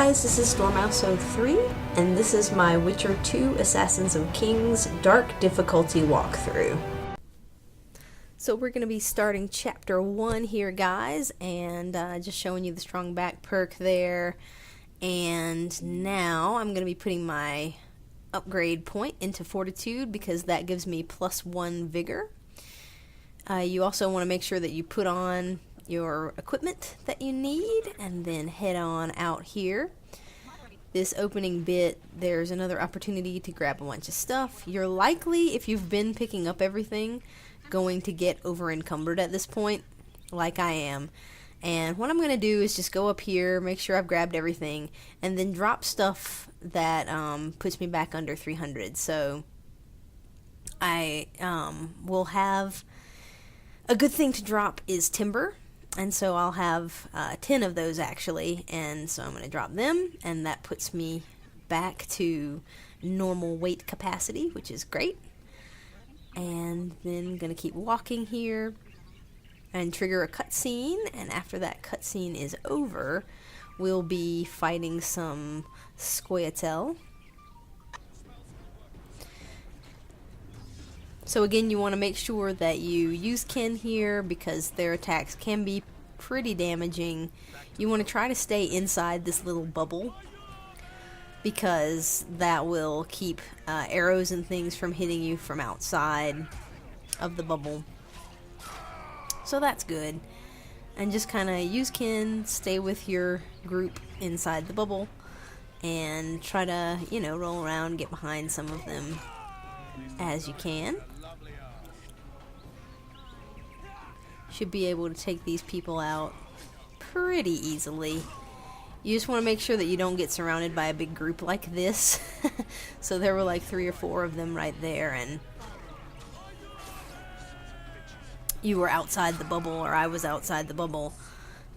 guys, this is Stormouse03, and this is my Witcher 2 Assassins of Kings Dark Difficulty walkthrough. So we're going to be starting Chapter 1 here, guys, and just showing you the strong back perk there. And now I'm going to be putting my upgrade point into Fortitude because that gives me +1 Vigor. You also want to make sure that you put on your equipment that you need and then head on out here. This opening bit, there's another opportunity to grab a bunch of stuff. You're likely, if you've been picking up everything, going to get over encumbered at this point, like I am. And what I'm going to do is just go up here, make sure I've grabbed everything, and then drop stuff that puts me back under 300. So I will have a good thing to drop is timber. And so I'll have 10 of those actually, and so I'm going to drop them, and that puts me back to normal weight capacity, which is great. And then I'm going to keep walking here and trigger a cutscene, and after that cutscene is over, we'll be fighting some Scoia'tael. So again, you want to make sure that you use kin here because their attacks can be pretty damaging. You want to try to stay inside this little bubble because that will keep arrows and things from hitting you from outside of the bubble. So that's good. And just kind of use kin, stay with your group inside the bubble, and try to, you know, roll around, get behind some of them as you can. Should be able to take these people out pretty easily. You just want to make sure that you don't get surrounded by a big group like this. So there were like 3 or 4 of them right there, and you were outside the bubble, or I was outside the bubble,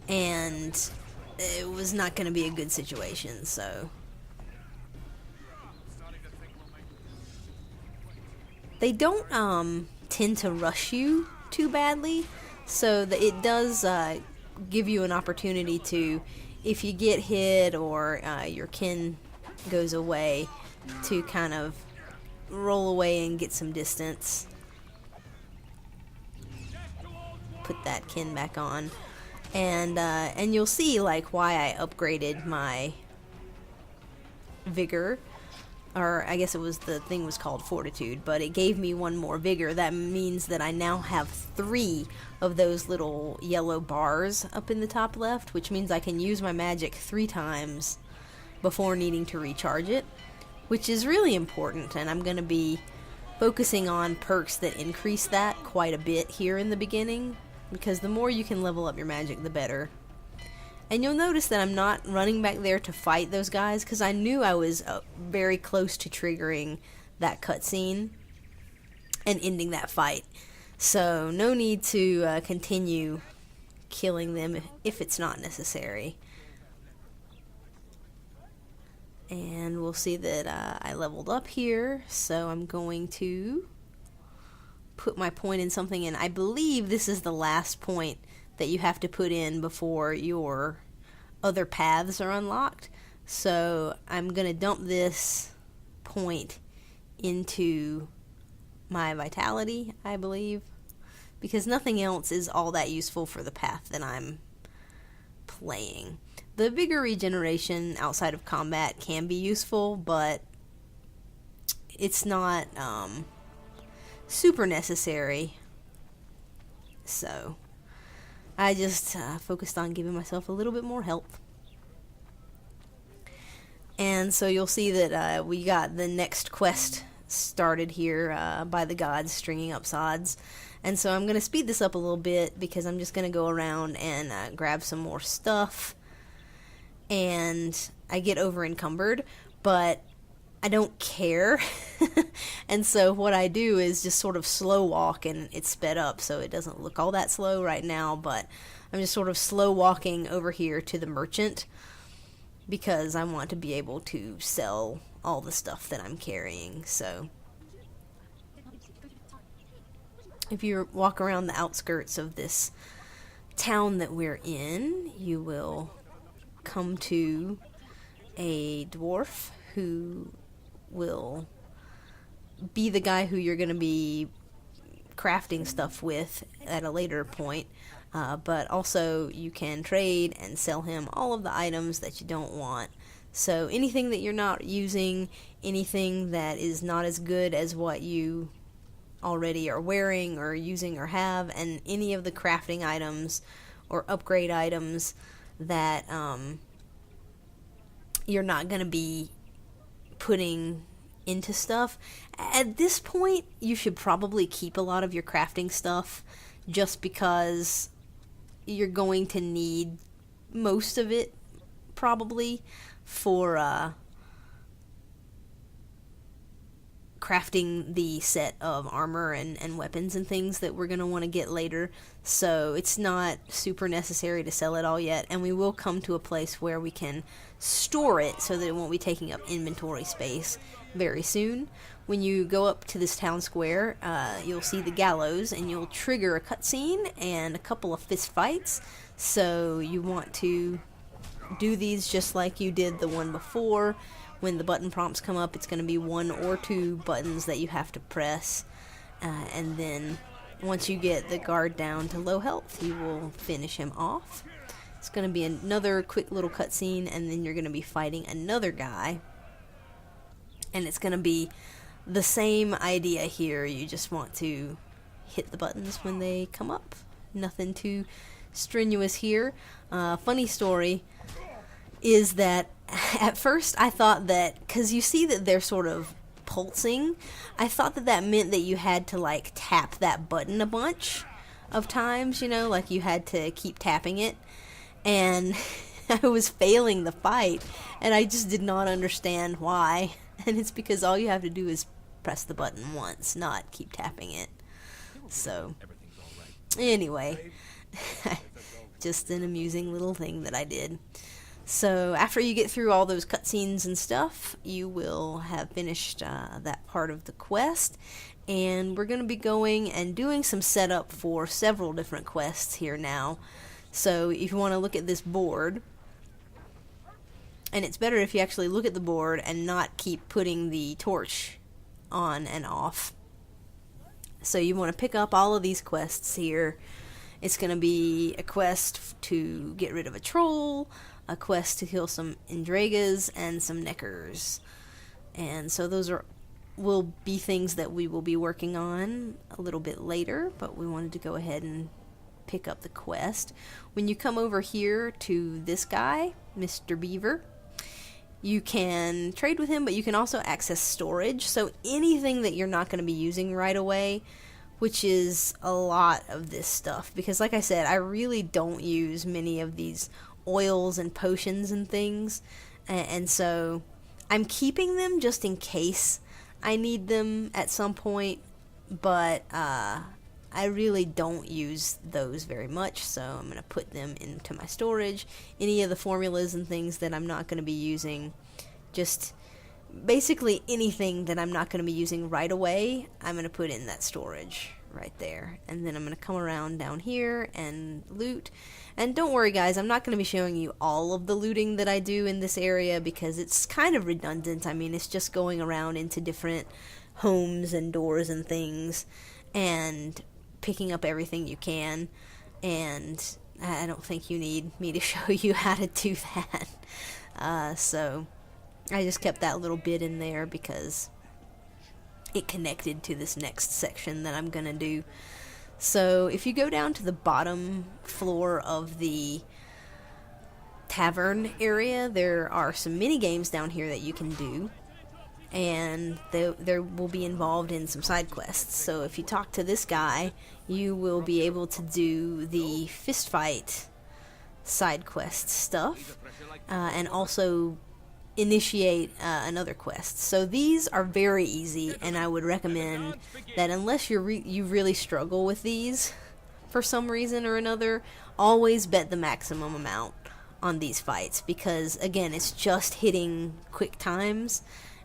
and it was not going to be a good situation. So they don't tend to rush you too badly. So that it does give you an opportunity to, if you get hit or your kin goes away, to kind of roll away and get some distance. Put that kin back on, and you'll see like why I upgraded my vigor. Or I guess it was, the thing was called Fortitude, but it gave me 1 more Vigor. That means that I now have 3 of those little yellow bars up in the top left, which means I can use my magic 3 times before needing to recharge it, which is really important, and I'm going to be focusing on perks that increase that quite a bit here in the beginning, because the more you can level up your magic, the better. And you'll notice that I'm not running back there to fight those guys, because I knew I was very close to triggering that cutscene and ending that fight. So no need to continue killing them if it's not necessary. And we'll see that I leveled up here, so I'm going to put my point in something, and I believe this is the last point that you have to put in before your other paths are unlocked. So I'm going to dump this point into my vitality, I believe, because nothing else is all that useful for the path that I'm playing. The vigor regeneration outside of combat can be useful, but it's not super necessary. So I just focused on giving myself a little bit more health. And so you'll see that we got the next quest started here by the gods stringing up sods. And so I'm going to speed this up a little bit because I'm just going to go around and grab some more stuff. And I get over encumbered, but I don't care. And so what I do is just sort of slow walk, and it's sped up so it doesn't look all that slow right now, but I'm just sort of slow walking over here to the merchant because I want to be able to sell all the stuff that I'm carrying. So if you walk around the outskirts of this town that we're in, you will come to a dwarf who will be the guy who you're going to be crafting stuff with at a later point. But also you can trade and sell him all of the items that you don't want. So anything that you're not using, anything that is not as good as what you already are wearing or using or have, and any of the crafting items or upgrade items that you're not going to be putting into stuff. At this point, you should probably keep a lot of your crafting stuff, just because you're going to need most of it probably for crafting the set of armor and weapons and things that we're going to want to get later. So it's not super necessary to sell it all yet, and we will come to a place where we can store it so that it won't be taking up inventory space very soon. When you go up to this town square, you'll see the gallows, and you'll trigger a cutscene and a couple of fist fights. So you want to do these just like you did the one before. When the button prompts come up, it's going to be 1 or 2 buttons that you have to press, and then once you get the guard down to low health, you will finish him off. It's going to be another quick little cutscene, and then you're going to be fighting another guy, and it's going to be the same idea here. You just want to hit the buttons when they come up. Nothing too strenuous here. Funny story is that at first I thought that, because you see that they're sort of pulsing, I thought that that meant that you had to like tap that button a bunch of times, you know, like you had to keep tapping it, and I was failing the fight, and I just did not understand why. And it's because all you have to do is press the button once, not keep tapping it. So anyway, just an amusing little thing that I did. So after you get through all those cutscenes and stuff, you will have finished that part of the quest, and we're going to be going and doing some setup for several different quests here now. So if you want to look at this board, and it's better if you actually look at the board and not keep putting the torch on and off. So you want to pick up all of these quests here. It's going to be a quest to get rid of a troll, a quest to kill some Indragas, and some Neckers. And so those will be things that we will be working on a little bit later, but we wanted to go ahead and pick up the quest. When you come over here to this guy, Mr. Beaver, you can trade with him, but you can also access storage. So anything that you're not going to be using right away, which is a lot of this stuff, because like I said, I really don't use many of these oils and potions and things, and so I'm keeping them just in case I need them at some point, but I really don't use those very much, so I'm going to put them into my storage. Any of the formulas and things that I'm not going to be using, just basically anything that I'm not going to be using right away, I'm going to put in that storage right there. And then I'm going to come around down here and loot. And don't worry guys, I'm not going to be showing you all of the looting that I do in this area, because it's kind of redundant. I mean, it's just going around into different homes and doors and things and picking up everything you can, and I don't think you need me to show you how to do that. So I just kept that little bit in there because it connected to this next section that I'm gonna do. So if you go down to the bottom floor of the tavern area, there are some mini games down here that you can do, and they will be involved in some side quests. So if you talk to this guy, you will be able to do the fist fight side quest stuff, and also initiate another quest. So these are very easy, and I would recommend that unless you really struggle with these for some reason or another, always bet the maximum amount on these fights, because again, it's just hitting quick times,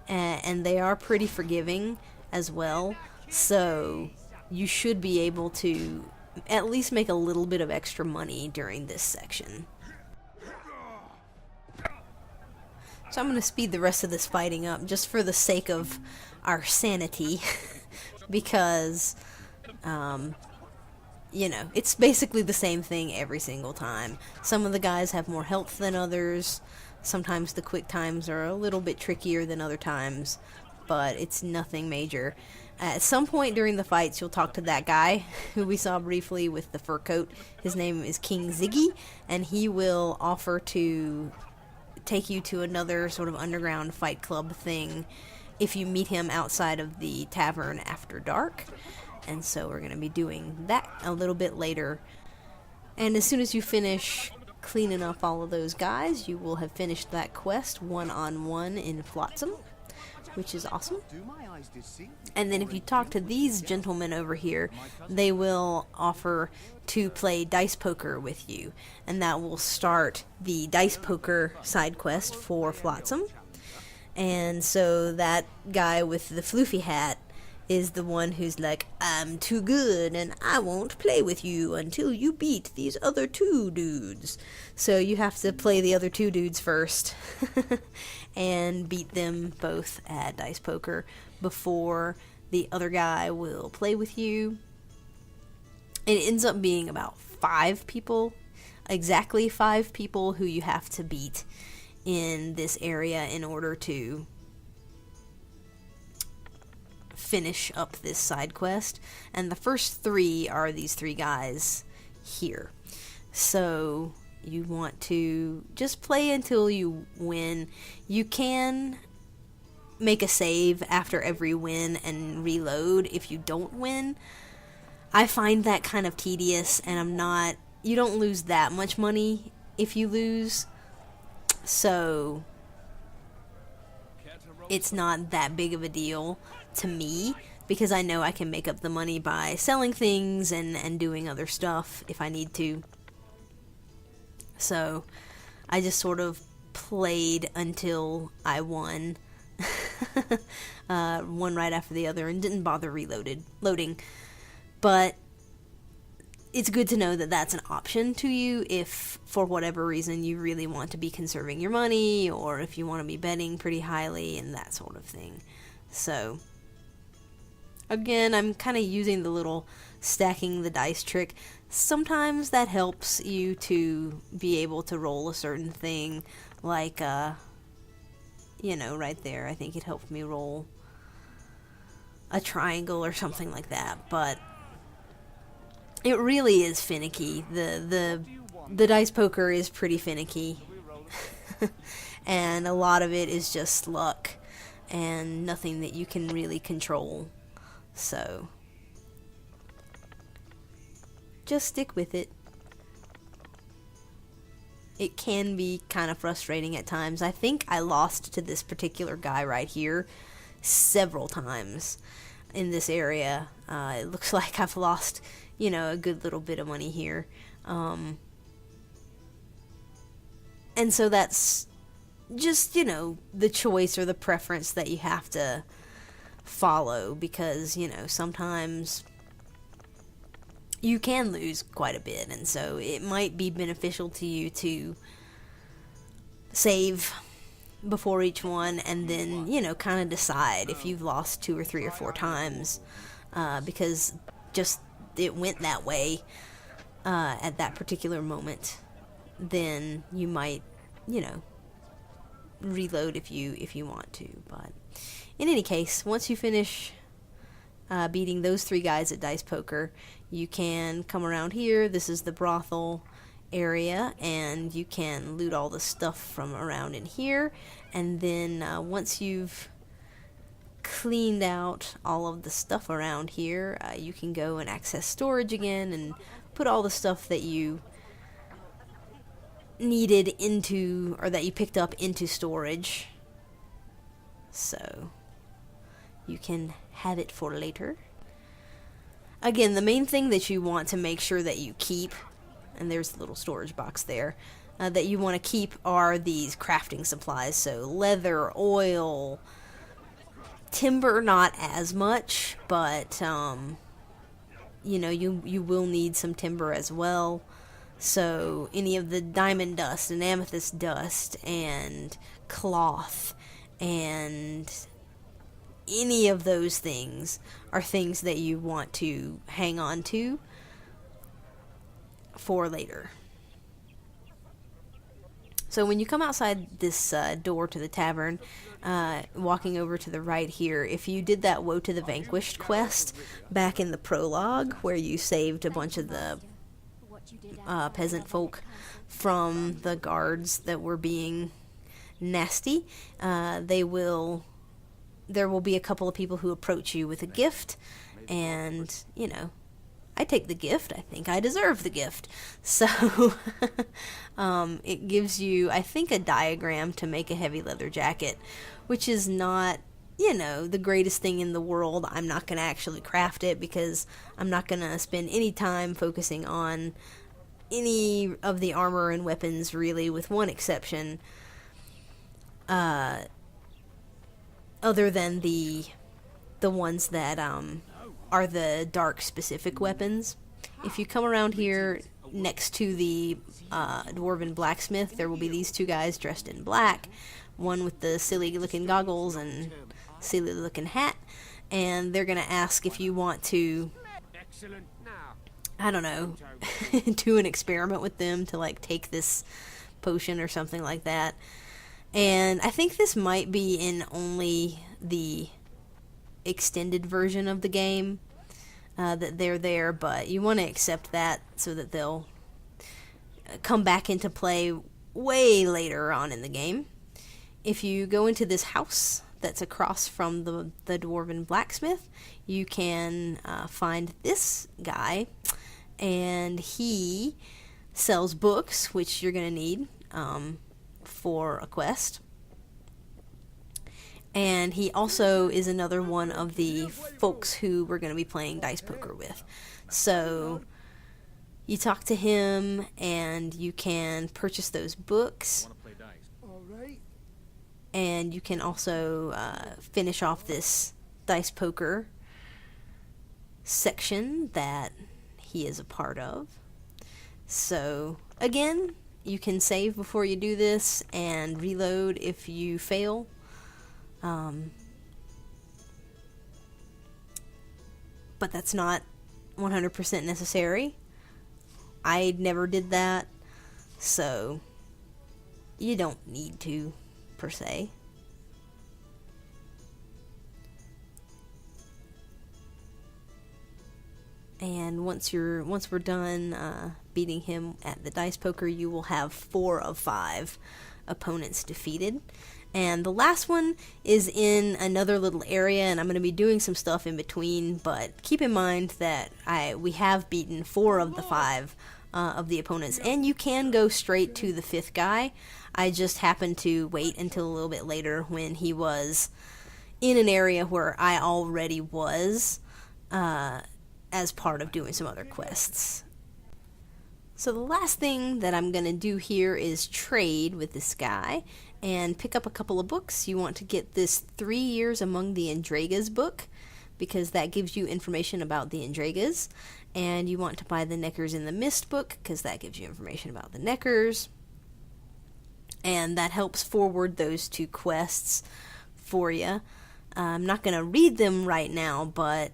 and they are pretty forgiving as well, so you should be able to at least make a little bit of extra money during this section. So I'm going to speed the rest of this fighting up just for the sake of our sanity. Because, you know, it's basically the same thing every single time. Some of the guys have more health than others. Sometimes the quick times are a little bit trickier than other times. But it's nothing major. At some point during the fights, you'll talk to that guy who we saw briefly with the fur coat. His name is King Ziggy, and he will offer to take you to another sort of underground fight club thing if you meet him outside of the tavern after dark. And so we're going to be doing that a little bit later. And as soon as you finish cleaning up all of those guys, you will have finished that quest one-on-one in Flotsam, which is awesome. And then if you talk to these gentlemen over here, they will offer to play dice poker with you, and that will start the dice poker side quest for Flotsam. And so that guy with the floofy hat is the one who's like, I'm too good and I won't play with you until you beat these other two dudes. So you have to play the other two dudes first and beat them both at dice poker before the other guy will play with you. It ends up being about 5 people, exactly 5 people who you have to beat in this area in order to finish up this side quest. And the first 3 are these 3 guys here. So you want to just play until you win. You can make a save after every win and reload if you don't win. I find that kind of tedious, and you don't lose that much money if you lose, so it's not that big of a deal to me, because I know I can make up the money by selling things and doing other stuff if I need to. So I just sort of played until I won. One right after the other, and didn't bother loading. But it's good to know that that's an option to you if, for whatever reason, you really want to be conserving your money, or if you want to be betting pretty highly and that sort of thing. So, again, I'm kind of using the little stacking the dice trick. Sometimes that helps you to be able to roll a certain thing, like, you know, right there. I think it helped me roll a triangle or something like that, but it really is finicky. The dice poker is pretty finicky. And a lot of it is just luck and nothing that you can really control. So just stick with it. It can be kind of frustrating at times. I think I lost to this particular guy right here several times in this area. It looks like I've lost, you know, a good little bit of money here. And so that's just, you know, the choice or the preference that you have to follow, because, you know, sometimes you can lose quite a bit, and so it might be beneficial to you to save before each one, and then, you know, kind of decide if you've lost 2 or 3 or 4 times, because just it went that way at that particular moment, then you might, you know, reload if you want to. But in any case, once you finish beating those 3 guys at dice poker, you can come around here. This is the brothel area, and you can loot all the stuff from around in here. And then once you've cleaned out all of the stuff around here, you can go and access storage again and put all the stuff that you needed into, or that you picked up, into storage, so you can have it for later. Again, the main thing that you want to make sure that you keep, and there's the little storage box there, that you want to keep are these crafting supplies. So leather, oil, timber, not as much, but you know, you will need some timber as well. So any of the diamond dust and amethyst dust and cloth and any of those things are things that you want to hang on to for later. So when you come outside this door to the tavern, walking over to the right here, if you did that Woe to the Vanquished quest back in the prologue, where you saved a bunch of the peasant folk from the guards that were being nasty, there will be a couple of people who approach you with a gift, and, you know, I take the gift. I think I deserve the gift. So it gives you, I think, a diagram to make a heavy leather jacket, which is not, you know, the greatest thing in the world. I'm not going to actually craft it because I'm not going to spend any time focusing on any of the armor and weapons, really, with one exception, other than the ones that are the dark specific weapons. If you come around here next to the dwarven blacksmith, there will be these two guys dressed in black, one with the silly looking goggles and silly looking hat, and they're gonna ask if you want to, I don't know, do an experiment with them to like take this potion or something like that. And I think this might be in only the extended version of the game that they're there, but you want to accept that so that they'll come back into play way later on in the game. If you go into this house that's across from the dwarven blacksmith, you can find this guy, and he sells books, which you're going to need for a quest. And he also is another one of the folks who we're going to be playing dice poker with. So you talk to him and you can purchase those books. And you can also finish off this dice poker section that he is a part of. So again, you can save before you do this and reload if you fail. But that's not 100% necessary. I never did that, so you don't need to, per se. And once we're done beating him at the dice poker, you will have 4 of 5 opponents defeated. And the last one is in another little area, and I'm going to be doing some stuff in between, but keep in mind that we have beaten 4 of the 5 of the opponents, and you can go straight to the 5th guy. I just happened to wait until a little bit later when he was in an area where I already was as part of doing some other quests. So the last thing that I'm going to do here is trade with this guy and pick up a couple of books. You want to get this 3 Years Among the Endregas book, because that gives you information about the Endregas. And you want to buy the Neckers in the Mist book, because that gives you information about the Neckers. And that helps forward those 2 quests for you. I'm not going to read them right now, but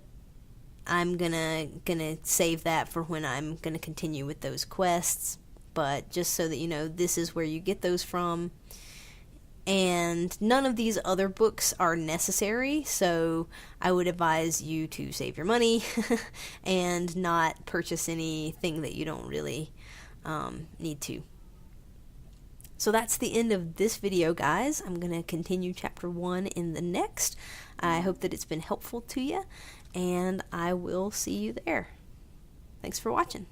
I'm gonna save that for when I'm gonna continue with those quests. But just so that you know, this is where you get those from. And none of these other books are necessary, so I would advise you to save your money and not purchase anything that you don't really need to. So that's the end of this video, guys. I'm going to continue chapter 1 in the next. I hope that it's been helpful to you, and I will see you there. Thanks for watching.